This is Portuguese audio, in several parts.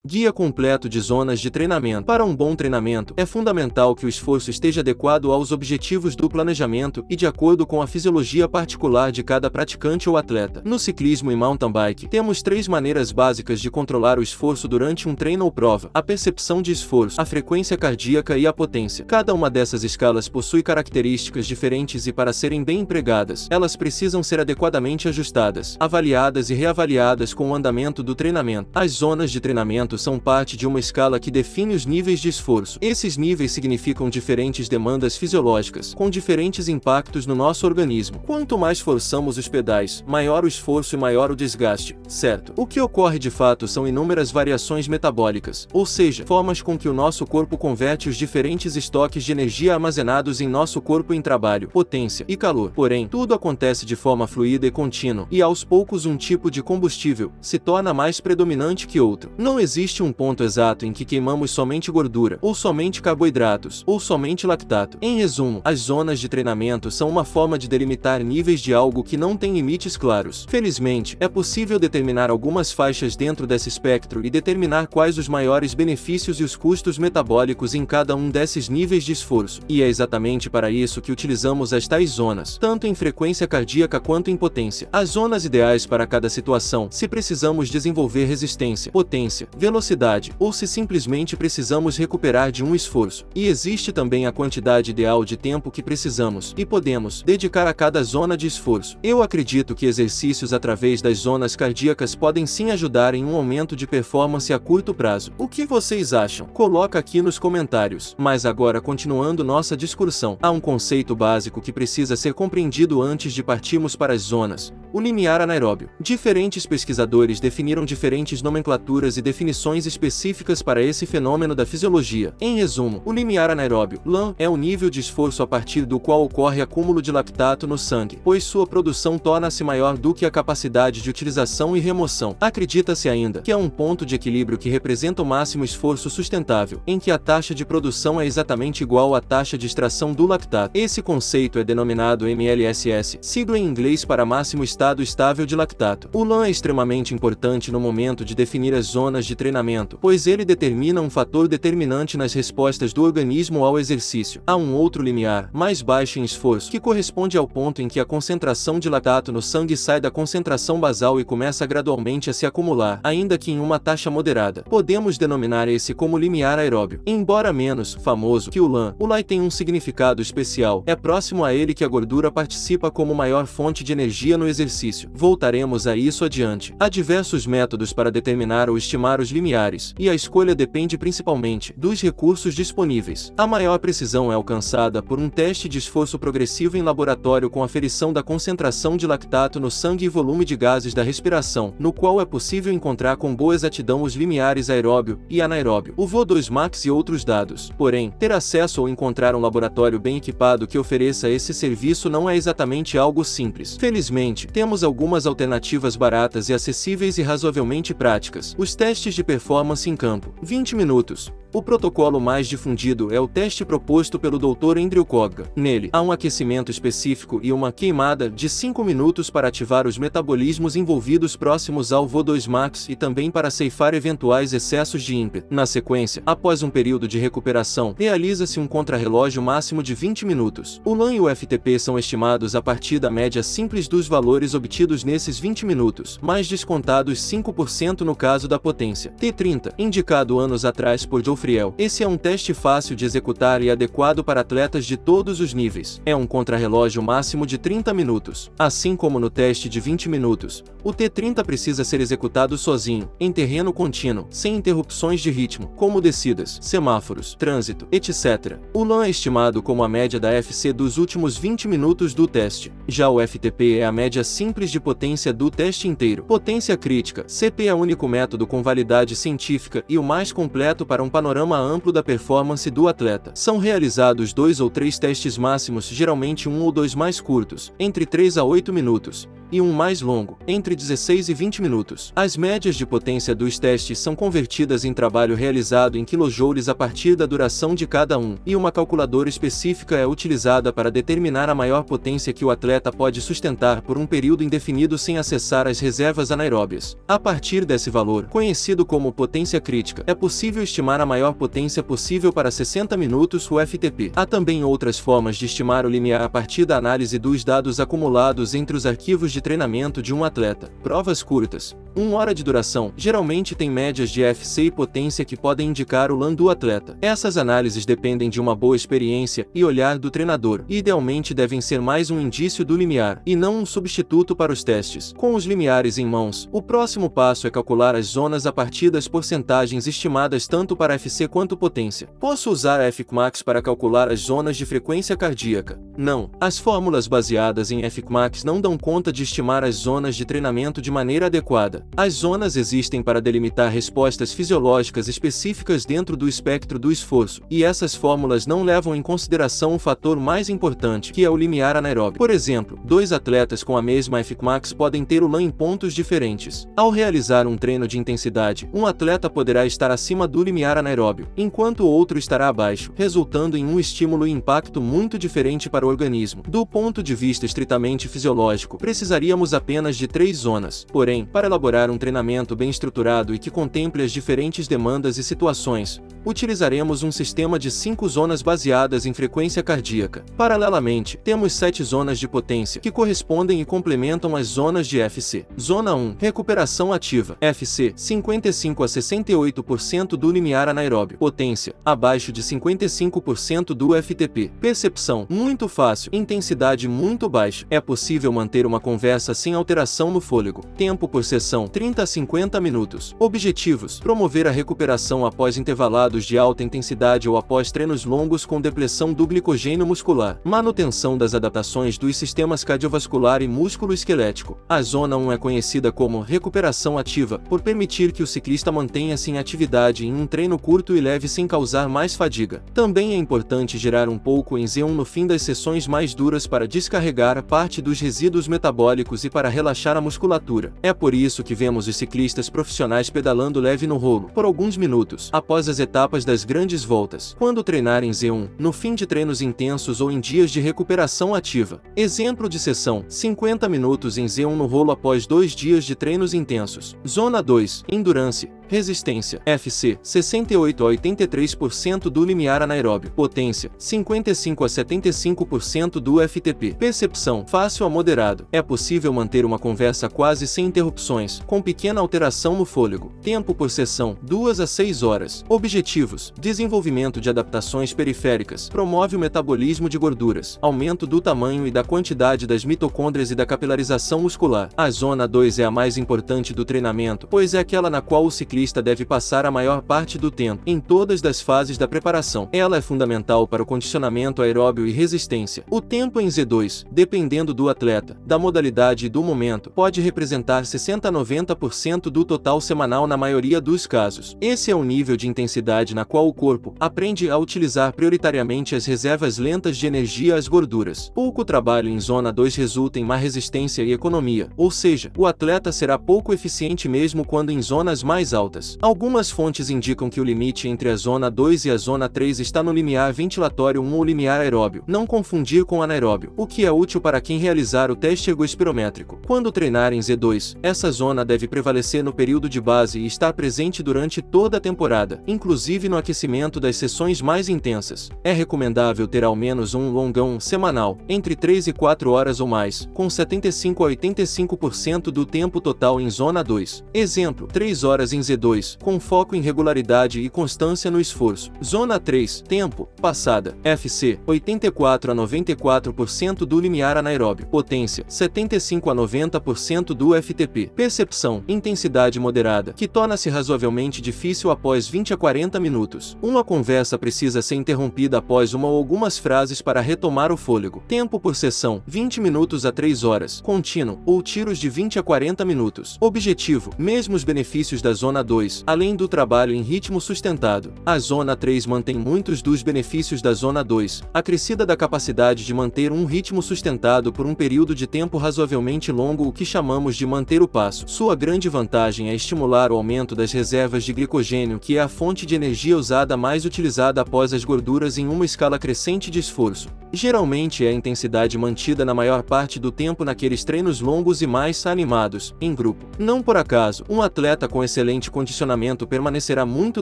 Guia completo de zonas de treinamento. Para um bom treinamento, é fundamental que o esforço esteja adequado aos objetivos do planejamento e de acordo com a fisiologia particular de cada praticante ou atleta. No ciclismo e mountain bike, temos 3 maneiras básicas de controlar o esforço durante um treino ou prova: a percepção de esforço, a frequência cardíaca e a potência. Cada uma dessas escalas possui características diferentes e, para serem bem empregadas, elas precisam ser adequadamente ajustadas, avaliadas e reavaliadas com o andamento do treinamento. As zonas de treinamento são parte de uma escala que define os níveis de esforço. Esses níveis significam diferentes demandas fisiológicas, com diferentes impactos no nosso organismo. Quanto mais forçamos os pedais, maior o esforço e maior o desgaste, certo? O que ocorre de fato são inúmeras variações metabólicas, ou seja, formas com que o nosso corpo converte os diferentes estoques de energia armazenados em nosso corpo em trabalho, potência e calor. Porém, tudo acontece de forma fluida e contínua, e aos poucos um tipo de combustível se torna mais predominante que outro. Não existe um ponto exato em que queimamos somente gordura, ou somente carboidratos, ou somente lactato. Em resumo, as zonas de treinamento são uma forma de delimitar níveis de algo que não tem limites claros. Felizmente, é possível determinar algumas faixas dentro desse espectro e determinar quais os maiores benefícios e os custos metabólicos em cada um desses níveis de esforço. E é exatamente para isso que utilizamos as tais zonas, tanto em frequência cardíaca quanto em potência. As zonas ideais para cada situação, se precisamos desenvolver resistência, potência, velocidade, ou se simplesmente precisamos recuperar de um esforço. E existe também a quantidade ideal de tempo que precisamos e podemos dedicar a cada zona de esforço. Eu acredito que exercícios através das zonas cardíacas podem sim ajudar em um aumento de performance a curto prazo. O que vocês acham? Coloca aqui nos comentários. Mas agora, continuando nossa discussão, há um conceito básico que precisa ser compreendido antes de partirmos para as zonas: o limiar anaeróbio. Diferentes pesquisadores definiram diferentes nomenclaturas e definições específicas para esse fenômeno da fisiologia. Em resumo, o limiar anaeróbio, LAN, é o nível de esforço a partir do qual ocorre acúmulo de lactato no sangue, pois sua produção torna-se maior do que a capacidade de utilização e remoção. Acredita-se ainda que é um ponto de equilíbrio que representa o máximo esforço sustentável, em que a taxa de produção é exatamente igual à taxa de extração do lactato. Esse conceito é denominado MLSS, sigla em inglês para máximo estado estável de lactato. O LAN é extremamente importante no momento de definir as zonas de treinamento, pois ele determina um fator determinante nas respostas do organismo ao exercício. Há um outro limiar, mais baixo em esforço, que corresponde ao ponto em que a concentração de lactato no sangue sai da concentração basal e começa gradualmente a se acumular, ainda que em uma taxa moderada. Podemos denominar esse como limiar aeróbio. Embora menos famoso que o LAN tem um significado especial. É próximo a ele que a gordura participa como maior fonte de energia no exercício. Voltaremos a isso adiante. Há diversos métodos para determinar ou estimar os limiares, e a escolha depende principalmente dos recursos disponíveis. A maior precisão é alcançada por um teste de esforço progressivo em laboratório com aferição da concentração de lactato no sangue e volume de gases da respiração, no qual é possível encontrar com boa exatidão os limiares aeróbio e anaeróbio, o VO2 max e outros dados. Porém, ter acesso ou encontrar um laboratório bem equipado que ofereça esse serviço não é exatamente algo simples. Felizmente, temos algumas alternativas baratas e acessíveis e razoavelmente práticas. Os testes de performance em campo. 20 minutos. O protocolo mais difundido é o teste proposto pelo Dr. Andrew Kogga. Nele, há um aquecimento específico e uma queimada de 5 minutos para ativar os metabolismos envolvidos próximos ao VO2 max e também para ceifar eventuais excessos de ímpeto. Na sequência, após um período de recuperação, realiza-se um contrarrelógio máximo de 20 minutos. O LAN e o FTP são estimados a partir da média simples dos valores obtidos nesses 20 minutos, mais descontados 5% no caso da potência. T30, indicado anos atrás por Joe Friel. Esse é um teste fácil de executar e adequado para atletas de todos os níveis. É um contrarrelógio máximo de 30 minutos. Assim como no teste de 20 minutos, o T30 precisa ser executado sozinho, em terreno contínuo, sem interrupções de ritmo, como descidas, semáforos, trânsito, etc. O LAN é estimado como a média da FC dos últimos 20 minutos do teste. Já o FTP é a média simples de potência do teste inteiro. Potência crítica. CP é o único método com validade científica e o mais completo para um panorama amplo da performance do atleta. São realizados 2 ou 3 testes máximos, geralmente 1 ou 2 mais curtos, entre 3 a 8 minutos, e um mais longo, entre 16 e 20 minutos. As médias de potência dos testes são convertidas em trabalho realizado em quilojoules a partir da duração de cada um, e uma calculadora específica é utilizada para determinar a maior potência que o atleta pode sustentar por um período indefinido sem acessar as reservas anaeróbias. A partir desse valor, conhecido como potência crítica, é possível estimar a maior potência possível para 60 minutos o FTP. Há também outras formas de estimar o limiar a partir da análise dos dados acumulados entre os arquivos de treinamento de um atleta. Provas curtas, 1 hora de duração, geralmente tem médias de FC e potência que podem indicar o LAN do atleta. Essas análises dependem de uma boa experiência e olhar do treinador, e idealmente devem ser mais um indício do limiar, e não um substituto para os testes. Com os limiares em mãos, o próximo passo é calcular as zonas a partir das porcentagens estimadas tanto para FC quanto potência. Posso usar a Fmax para calcular as zonas de frequência cardíaca? Não. As fórmulas baseadas em Fmax não dão conta de estimar as zonas de treinamento de maneira adequada. As zonas existem para delimitar respostas fisiológicas específicas dentro do espectro do esforço, e essas fórmulas não levam em consideração o fator mais importante, que é o limiar anaeróbio. Por exemplo, dois atletas com a mesma Fmax podem ter o LAN em pontos diferentes. Ao realizar um treino de intensidade, um atleta poderá estar acima do limiar anaeróbio, enquanto o outro estará abaixo, resultando em um estímulo e impacto muito diferente para o organismo. Do ponto de vista estritamente fisiológico, precisaríamos apenas de 3 zonas. Porém, para elaborar um treinamento bem estruturado e que contemple as diferentes demandas e situações, utilizaremos um sistema de 5 zonas baseadas em frequência cardíaca. Paralelamente, temos 7 zonas de potência, que correspondem e complementam as zonas de FC. Zona 1. Recuperação ativa. FC, 55 a 68% do limiar anaeróbio. Potência, abaixo de 55% do FTP. Percepção, muito fácil. Intensidade muito baixa. É possível manter uma conversa sem alteração no fôlego. Tempo por sessão, 30 a 50 minutos. Objetivos: promover a recuperação após intervalados de alta intensidade ou após treinos longos com depressão do glicogênio muscular. Manutenção das adaptações dos sistemas cardiovascular e músculo-esquelético. A zona 1 é conhecida como recuperação ativa, por permitir que o ciclista mantenha-se em atividade em um treino curto e leve sem causar mais fadiga. Também é importante gerar um pouco em Z1 no fim das sessões mais duras para descarregar parte dos resíduos metabólicos e para relaxar a musculatura. É por isso que vemos os ciclistas profissionais pedalando leve no rolo, por alguns minutos, após as etapas das grandes voltas, quando treinar em Z1, no fim de treinos intensos ou em dias de recuperação ativa. Exemplo de sessão: 50 minutos em Z1 no rolo após 2 dias de treinos intensos. Zona 2. Endurance. Resistência. FC, 68 a 83% do limiar anaeróbio. Potência, 55 a 75% do FTP. Percepção, fácil a moderado. É possível manter uma conversa quase sem interrupções, com pequena alteração no fôlego. Tempo por sessão, 2 a 6 horas. Objetivos: desenvolvimento de adaptações periféricas. Promove o metabolismo de gorduras. Aumento do tamanho e da quantidade das mitocôndrias e da capilarização muscular. A zona 2 é a mais importante do treinamento, pois é aquela na qual o ciclista deve passar a maior parte do tempo, em todas as fases da preparação. Ela é fundamental para o condicionamento aeróbio e resistência. O tempo em Z2, dependendo do atleta, da modalidade e do momento, pode representar 60 a 90% do total semanal na maioria dos casos. Esse é o nível de intensidade na qual o corpo aprende a utilizar prioritariamente as reservas lentas de energia às gorduras. Pouco trabalho em zona 2 resulta em má resistência e economia, ou seja, o atleta será pouco eficiente mesmo quando em zonas mais altas. Algumas fontes indicam que o limite entre a zona 2 e a zona 3 está no limiar ventilatório 1 ou limiar aeróbio, não confundir com anaeróbio, o que é útil para quem realizar o teste ergospirométrico. Quando treinar em Z2, essa zona deve prevalecer no período de base e estar presente durante toda a temporada, inclusive no aquecimento das sessões mais intensas. É recomendável ter ao menos um longão semanal, entre 3 e 4 horas ou mais, com 75 a 85% do tempo total em zona 2. Exemplo: 3 horas em Z2, com foco em regularidade e constância no esforço. Zona 3, tempo, passada, FC, 84 a 94% do limiar anaeróbio. Potência, 75 a 90% do FTP. Percepção, intensidade moderada, que torna-se razoavelmente difícil após 20 a 40 minutos. Uma conversa precisa ser interrompida após uma ou algumas frases para retomar o fôlego. Tempo por sessão, 20 minutos a 3 horas, contínuo, ou tiros de 20 a 40 minutos. Objetivo: mesmo os benefícios da zona 2, além do trabalho em ritmo sustentado. A Zona 3 mantém muitos dos benefícios da Zona 2, acrescida da capacidade de manter um ritmo sustentado por um período de tempo razoavelmente longo, o que chamamos de manter o passo. Sua grande vantagem é estimular o aumento das reservas de glicogênio, que é a fonte de energia usada mais utilizada após as gorduras em uma escala crescente de esforço. Geralmente é a intensidade mantida na maior parte do tempo naqueles treinos longos e mais animados, em grupo. Não por acaso, um atleta com excelente condicionamento permanecerá muito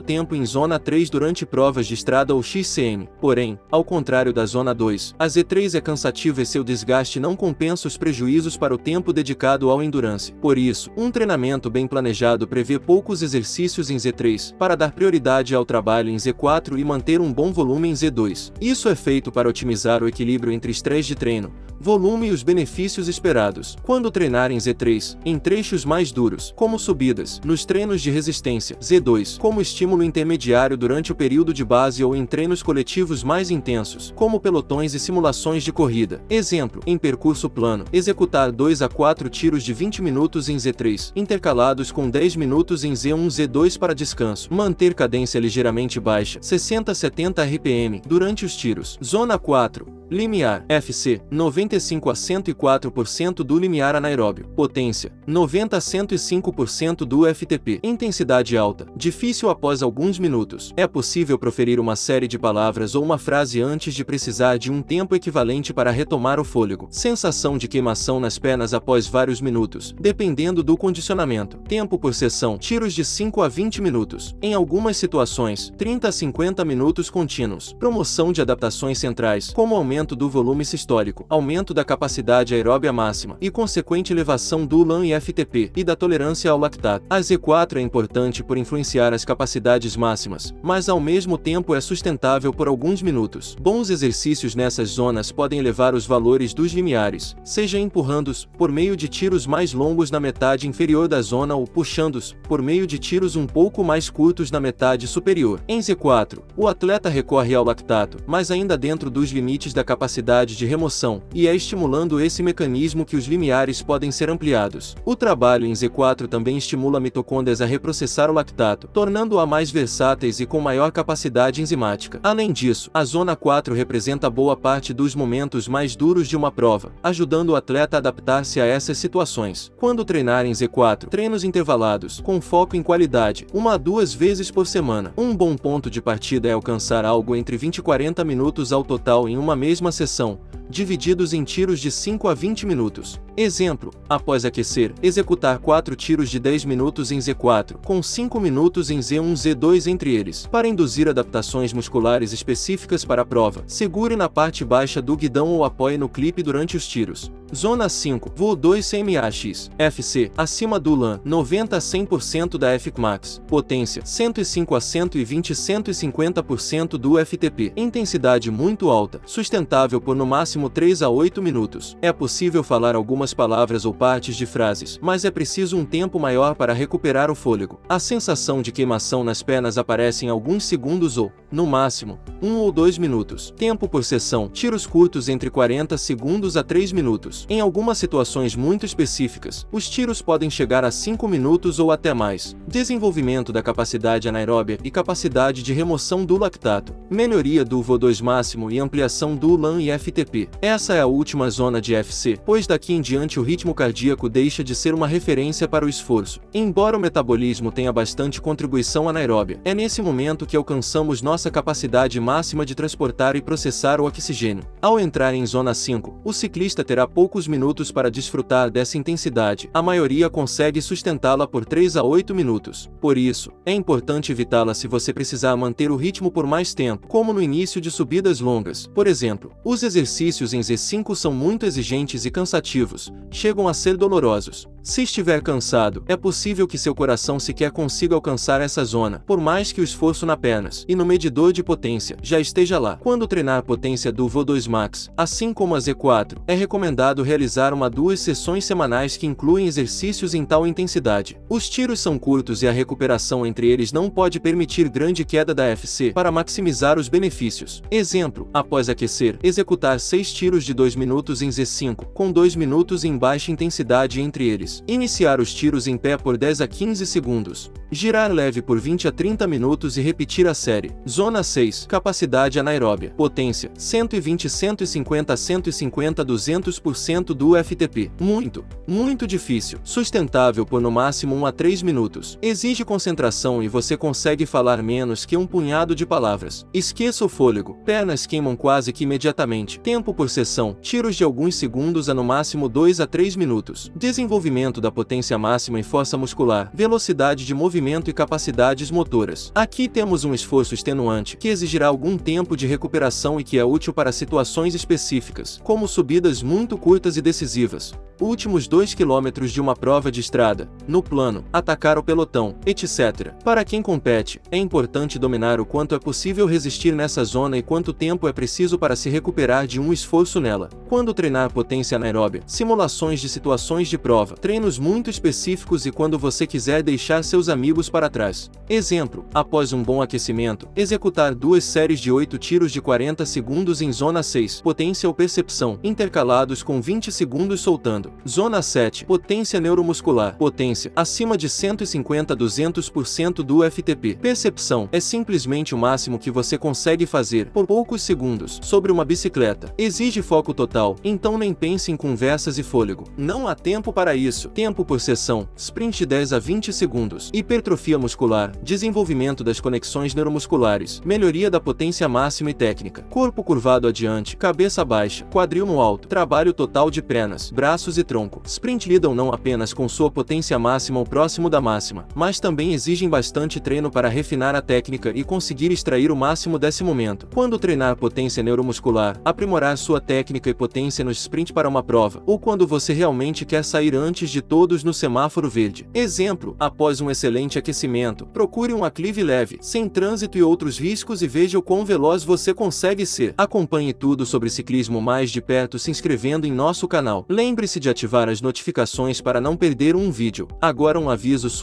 tempo em Zona 3 durante provas de estrada ou XCM. Porém, ao contrário da Zona 2, a Z3 é cansativa e seu desgaste não compensa os prejuízos para o tempo dedicado ao endurance. Por isso, um treinamento bem planejado prevê poucos exercícios em Z3, para dar prioridade ao trabalho em Z4 e manter um bom volume em Z2. Isso é feito para otimizar o equilíbrio entre estresse de treino, volume e os benefícios esperados. Quando treinar em Z3, em trechos mais duros, como subidas, nos treinos de resistência, Z2, como estímulo intermediário durante o período de base ou em treinos coletivos mais intensos, como pelotões e simulações de corrida. Exemplo, em percurso plano, executar 2 a 4 tiros de 20 minutos em Z3, intercalados com 10 minutos em Z1 Z2 para descanso. Manter cadência ligeiramente baixa, 60 a 70 RPM, durante os tiros. Zona 4. Limiar, FC, 95 a 104% do limiar anaeróbio. Potência, 90 a 105% do FTP. Intensidade alta, difícil após alguns minutos. É possível proferir uma série de palavras ou uma frase antes de precisar de um tempo equivalente para retomar o fôlego. Sensação de queimação nas pernas após vários minutos, dependendo do condicionamento. Tempo por sessão, tiros de 5 a 20 minutos. Em algumas situações, 30 a 50 minutos contínuos. Promoção de adaptações centrais, como aumento do volume sistólico, aumento da capacidade aeróbia máxima e consequente elevação do LAN e FTP e da tolerância ao lactato. A Z4 é importante por influenciar as capacidades máximas, mas ao mesmo tempo é sustentável por alguns minutos. Bons exercícios nessas zonas podem elevar os valores dos limiares, seja empurrando-os por meio de tiros mais longos na metade inferior da zona ou puxando-os por meio de tiros um pouco mais curtos na metade superior. Em Z4, o atleta recorre ao lactato, mas ainda dentro dos limites da capacidade de remoção, e é estimulando esse mecanismo que os limiares podem ser ampliados. O trabalho em Z4 também estimula mitocôndrias a reprocessar o lactato, tornando-a mais versáteis e com maior capacidade enzimática. Além disso, a Zona 4 representa boa parte dos momentos mais duros de uma prova, ajudando o atleta a adaptar-se a essas situações. Quando treinar em Z4, treinos intervalados, com foco em qualidade, 1 a 2 vezes por semana. Um bom ponto de partida é alcançar algo entre 20 e 40 minutos ao total em uma mesma sessão, divididos em tiros de 5 a 20 minutos. Exemplo, após aquecer, executar 4 tiros de 10 minutos em Z4, com 5 minutos em Z1 Z2 entre eles. Para induzir adaptações musculares específicas para a prova, segure na parte baixa do guidão ou apoie no clipe durante os tiros. Zona 5, voo 2 CMAX, FC, acima do LAN, 90 a 100% da Fmax, potência, 105 a 120 150% do FTP, intensidade muito alta, sustentável por no máximo 3 a 8 minutos. É possível falar algumas palavras ou partes de frases, mas é preciso um tempo maior para recuperar o fôlego. A sensação de queimação nas pernas aparece em alguns segundos ou, no máximo, 1 ou 2 minutos. Tempo por sessão, tiros curtos entre 40 segundos a 3 minutos. Em algumas situações muito específicas, os tiros podem chegar a 5 minutos ou até mais. Desenvolvimento da capacidade anaeróbia e capacidade de remoção do lactato. Melhoria do VO2 máximo e ampliação do LAN e FTP. Essa é a última zona de FC, pois daqui em diante o ritmo cardíaco deixa de ser uma referência para o esforço. Embora o metabolismo tenha bastante contribuição anaeróbia, é nesse momento que alcançamos nossa capacidade máxima de transportar e processar o oxigênio. Ao entrar em zona 5, o ciclista terá poucos minutos para desfrutar dessa intensidade. A maioria consegue sustentá-la por 3 a 8 minutos. Por isso, é importante evitá-la se você precisar manter o ritmo por mais tempo, como no início de subidas longas. Por exemplo, os exercícios em Z5 são muito exigentes e cansativos, chegam a ser dolorosos. Se estiver cansado, é possível que seu coração sequer consiga alcançar essa zona, por mais que o esforço nas pernas e no medidor de potência já esteja lá. Quando treinar a potência do VO2 Max, assim como a Z4, é recomendado realizar 1 a 2 sessões semanais que incluem exercícios em tal intensidade. Os tiros são curtos e a recuperação entre eles não pode permitir grande queda da FC para maximizar os benefícios. Exemplo, após aquecer, executar 6 tiros de 2 minutos em Z5, com 2 minutos em baixa intensidade entre eles. Iniciar os tiros em pé por 10 a 15 segundos. Girar leve por 20 a 30 minutos e repetir a série. Zona 6. Capacidade anaeróbia. Potência: 120, 150, 150, 200% do FTP. Muito difícil. Sustentável por no máximo 1 a 3 minutos. Exige concentração e você consegue falar menos que um punhado de palavras. Esqueça o fôlego. Pernas queimam quase que imediatamente. Tempo por sessão: tiros de alguns segundos a no máximo 2 a 3 minutos. Desenvolvimento da potência máxima e força muscular, velocidade de movimento e capacidades motoras. Aqui temos um esforço extenuante, que exigirá algum tempo de recuperação e que é útil para situações específicas, como subidas muito curtas e decisivas. Últimos 2 km de uma prova de estrada, no plano, atacar o pelotão, etc. Para quem compete, é importante dominar o quanto é possível resistir nessa zona e quanto tempo é preciso para se recuperar de um esforço nela. Quando treinar potência anaeróbia, simulações de situações de prova, treinos muito específicos e quando você quiser deixar seus amigos para trás. Exemplo: após um bom aquecimento, executar 2 séries de 8 tiros de 40 segundos em zona 6, potência ou percepção, intercalados com 20 segundos soltando. Zona 7, potência neuromuscular, potência, acima de 150 a 200% do FTP. Percepção, é simplesmente o máximo que você consegue fazer, por poucos segundos, sobre uma bicicleta. Exige foco total, então nem pense em conversas e fôlego. Não há tempo para isso. Tempo por sessão, sprint de 10 a 20 segundos. Hipertrofia muscular, desenvolvimento das conexões neuromusculares, melhoria da potência máxima e técnica. Corpo curvado adiante, cabeça baixa, quadril no alto, trabalho total de pernas, braços e tronco. Sprint lidam não apenas com sua potência máxima ou próximo da máxima, mas também exigem bastante treino para refinar a técnica e conseguir extrair o máximo desse momento. Quando treinar potência neuromuscular, aprimorar sua técnica e potência no sprint para uma prova, ou quando você realmente quer sair antes de todos no semáforo verde. Exemplo: após um excelente aquecimento, procure um aclive leve, sem trânsito e outros riscos e veja o quão veloz você consegue ser. Acompanhe tudo sobre ciclismo mais de perto se inscrevendo em nosso canal. Lembre-se de ativar as notificações para não perder um vídeo. Agora um aviso super